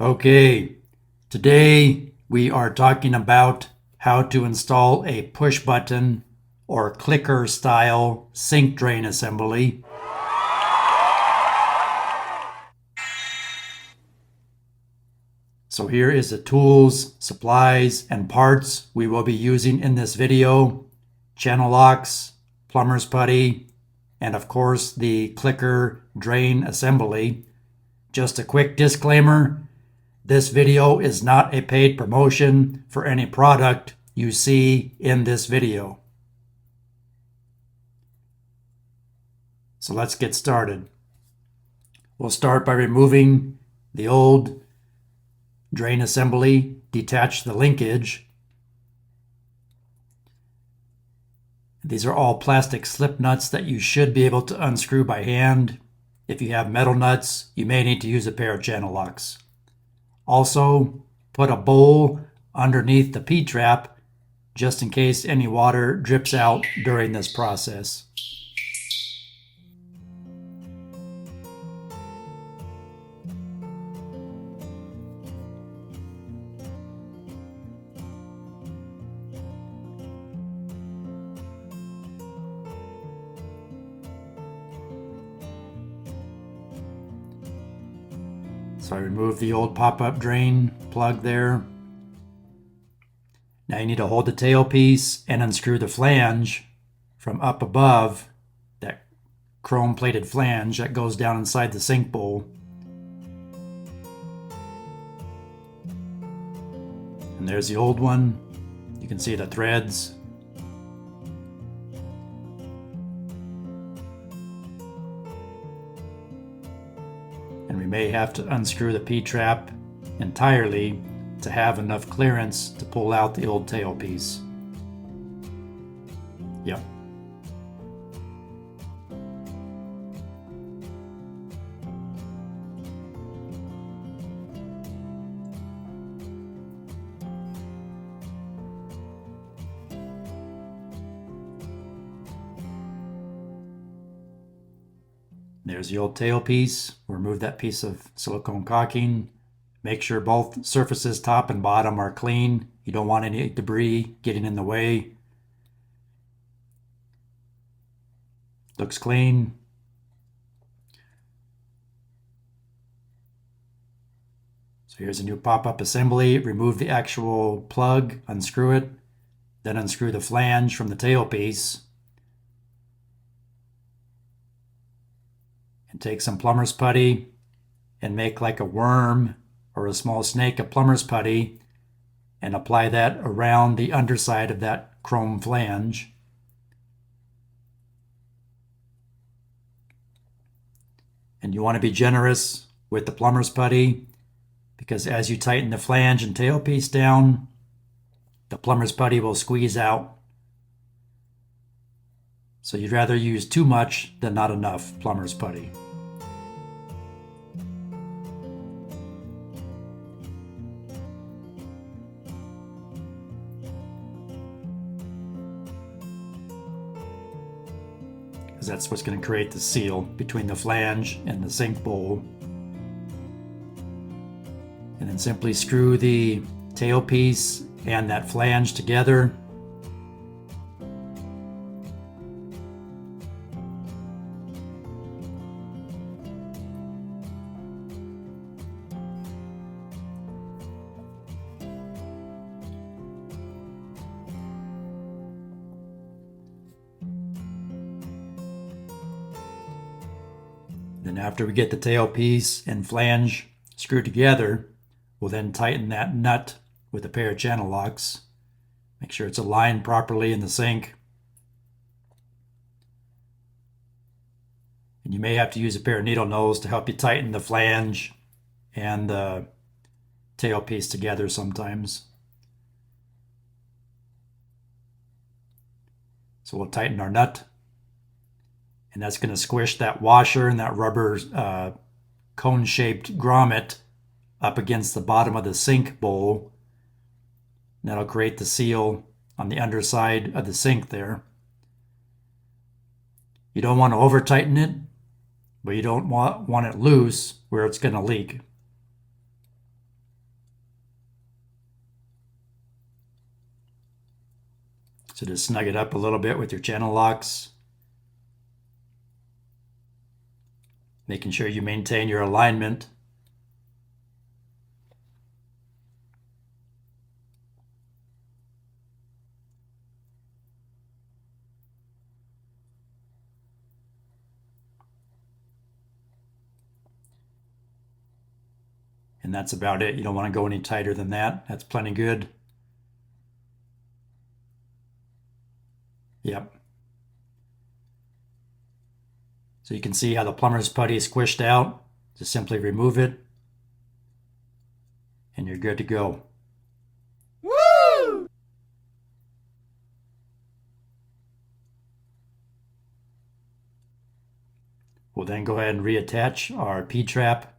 Okay, today we are talking about how to install a push button or clicker style sink drain assembly. So here is the tools, supplies, and parts we will be using in this video. Channel locks, plumber's putty, and of course the clicker drain assembly. Just a quick disclaimer. This video is not a paid promotion for any product you see in this video. So let's get started. We'll start by removing the old drain assembly, detach the linkage. These are all plastic slip nuts that you should be able to unscrew by hand. If you have metal nuts, you may need to use a pair of channel locks. Also, put a bowl underneath the P-trap just in case any water drips out during this process. So I removed the old pop-up drain plug there. Now you need to hold the tailpiece and unscrew the flange from up above, that chrome plated flange that goes down inside the sink bowl. And there's the old one. You can see the threads. And we may have to unscrew the P-trap entirely to have enough clearance to pull out the old tailpiece. Yep. There's the old tailpiece. Remove that piece of silicone caulking. Make sure both surfaces, top and bottom, are clean. You don't want any debris getting in the way. Looks clean. So here's a new pop-up assembly. Remove the actual plug, unscrew it, then unscrew the flange from the tailpiece. And take some plumber's putty and make like a worm or a small snake of plumber's putty and apply that around the underside of that chrome flange. And you want to be generous with the plumber's putty because as you tighten the flange and tailpiece down, the plumber's putty will squeeze out. So you'd rather use too much than not enough plumber's putty. Because that's what's going to create the seal between the flange and the sink bowl. And then simply screw the tailpiece and that flange together. Then after we get the tailpiece and flange screwed together, we'll then tighten that nut with a pair of channel locks. Make sure it's aligned properly in the sink. And you may have to use a pair of needle nose to help you tighten the flange and the tailpiece together sometimes. So we'll tighten our nut. And that's going to squish that washer and that rubber cone-shaped grommet up against the bottom of the sink bowl. And that'll create the seal on the underside of the sink there. You don't want to over tighten it, but you don't want it loose where it's going to leak. So just snug it up a little bit with your channel locks, making sure you maintain your alignment. And that's about it. You don't want to go any tighter than that. That's plenty good. Yep. So you can see how the plumber's putty is squished out. Just simply remove it, and you're good to go. Woo! We'll then go ahead and reattach our P-trap.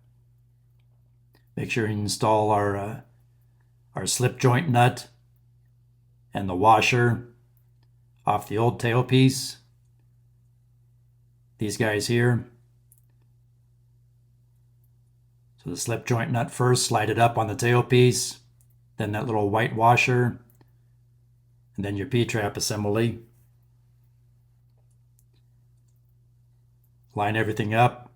Make sure you install our slip joint nut and the washer off the old tailpiece. These guys here. So the slip joint nut first, slide it up on the tailpiece, then that little white washer, and then your P-trap assembly. Line everything up.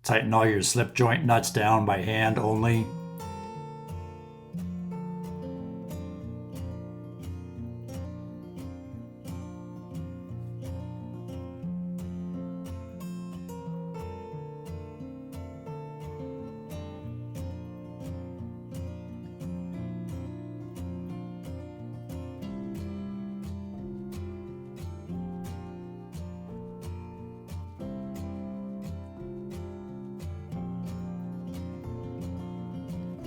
Tighten all your slip joint nuts down by hand only.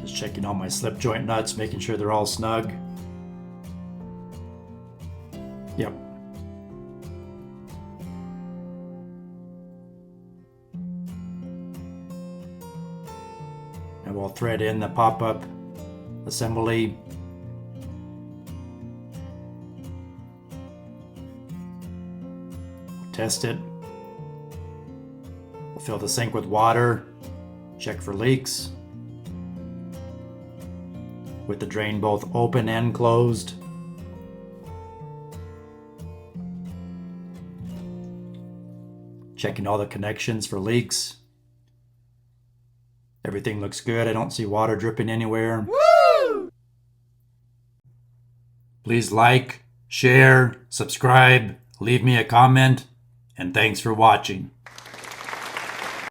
Just checking all my slip joint nuts, making sure they're all snug. Yep. And we'll thread in the pop-up assembly. Test it. We'll fill the sink with water. Check for leaks. With the drain both open and closed. Checking all the connections for leaks. Everything looks good. I don't see water dripping anywhere. Woo! Please like, share, subscribe, leave me a comment, and thanks for watching.